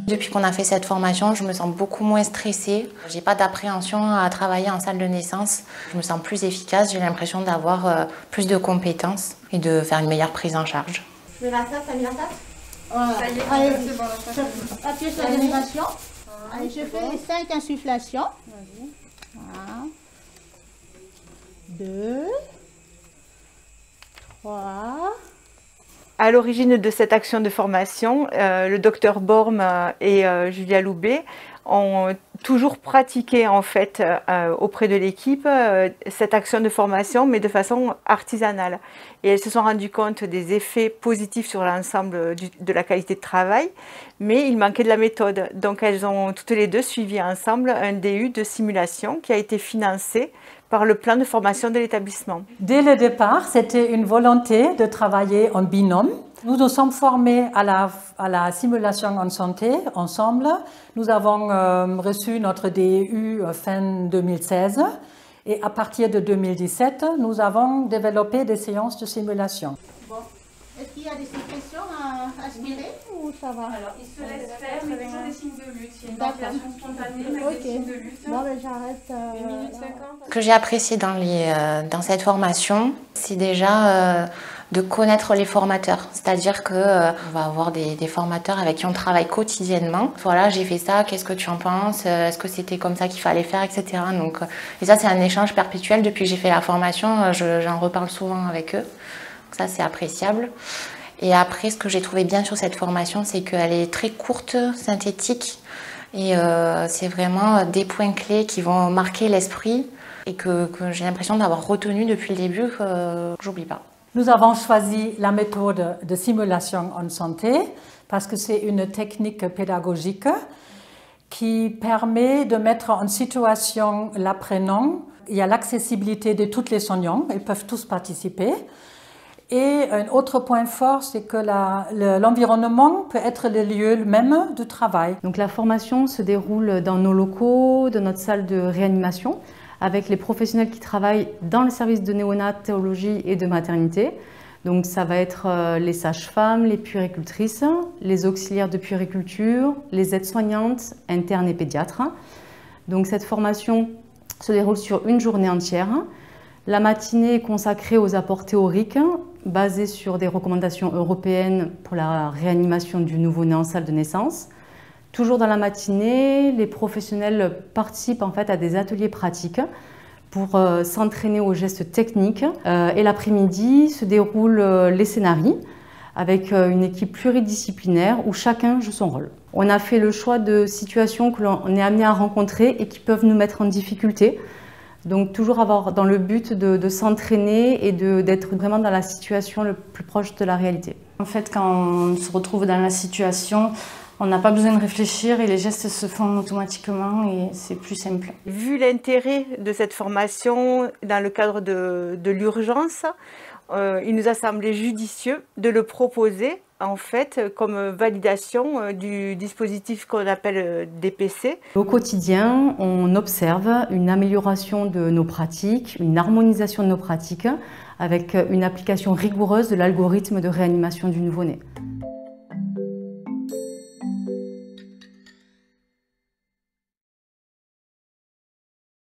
Depuis qu'on a fait cette formation, je me sens beaucoup moins stressée. J'ai pas d'appréhension à travailler en salle de naissance. Je me sens plus efficace, j'ai l'impression d'avoir plus de compétences et de faire une meilleure prise en charge. Je vais la table, t'as mis la table? Voilà. Ça y est, Allez, c'est bon. appuyez sur l'animation. Allez, je fais les 5 insufflations. Voilà. 2, 3. À l'origine de cette action de formation, le docteur Borm et Julia Loubet ont toujours pratiqué en fait auprès de l'équipe cette action de formation, mais de façon artisanale. Et elles se sont rendues compte des effets positifs sur l'ensemble de la qualité de travail, mais il manquait de la méthode. Donc elles ont toutes les deux suivi ensemble un DU de simulation qui a été financé par le plan de formation de l'établissement. Dès le départ, c'était une volonté de travailler en binôme. Nous nous sommes formés à la simulation en santé ensemble. Nous avons reçu notre DU fin 2016 et à partir de 2017, nous avons développé des séances de simulation. Bon. Est-ce qu'il y a des sécrétions à aspirer ou ça va? Alors, il se laisse faire, mais toujours des signes de lutte. Il y a une D'accord. ventilation spontanée, mais des signes de lutte. Bon, ben j'arrête. 1 minute 50. Ce que j'ai apprécié dans cette formation, c'est déjà de connaître les formateurs. C'est-à-dire qu'on va avoir des formateurs avec qui on travaille quotidiennement. Voilà, j'ai fait ça, qu'est-ce que tu en penses? Est-ce que c'était comme ça qu'il fallait faire, etc. Donc, et ça, c'est un échange perpétuel. Depuis que j'ai fait la formation, j'en reparle souvent avec eux. Donc ça, c'est appréciable. Et après, ce que j'ai trouvé bien sur cette formation, c'est qu'elle est très courte, synthétique. Et c'est vraiment des points clés qui vont marquer l'esprit et que j'ai l'impression d'avoir retenu depuis le début, que j'oublie pas. Nous avons choisi la méthode de simulation en santé parce que c'est une technique pédagogique qui permet de mettre en situation l'apprenant. Il y a l'accessibilité de tous les soignants, ils peuvent tous participer. Et un autre point fort, c'est que l'environnement peut être le lieu même du travail. Donc la formation se déroule dans nos locaux, dans notre salle de réanimation, avec les professionnels qui travaillent dans le service de néonatologie et de maternité. Donc ça va être les sages-femmes, les puéricultrices, les auxiliaires de puériculture, les aides-soignantes, internes et pédiatres. Donc cette formation se déroule sur une journée entière. La matinée est consacrée aux apports théoriques, basés sur des recommandations européennes pour la réanimation du nouveau-né en salle de naissance. Toujours dans la matinée, les professionnels participent en fait à des ateliers pratiques pour s'entraîner aux gestes techniques. Et l'après-midi se déroulent les scénarios avec une équipe pluridisciplinaire où chacun joue son rôle. On a fait le choix de situations que l'on est amené à rencontrer et qui peuvent nous mettre en difficulté. Donc toujours avoir dans le but de s'entraîner et d'être vraiment dans la situation le plus proche de la réalité. En fait, quand on se retrouve dans la situation, on n'a pas besoin de réfléchir et les gestes se font automatiquement et c'est plus simple. Vu l'intérêt de cette formation dans le cadre de l'urgence, il nous a semblé judicieux de le proposer en fait comme validation du dispositif qu'on appelle DPC. Au quotidien, on observe une amélioration de nos pratiques, une harmonisation de nos pratiques avec une application rigoureuse de l'algorithme de réanimation du nouveau-né.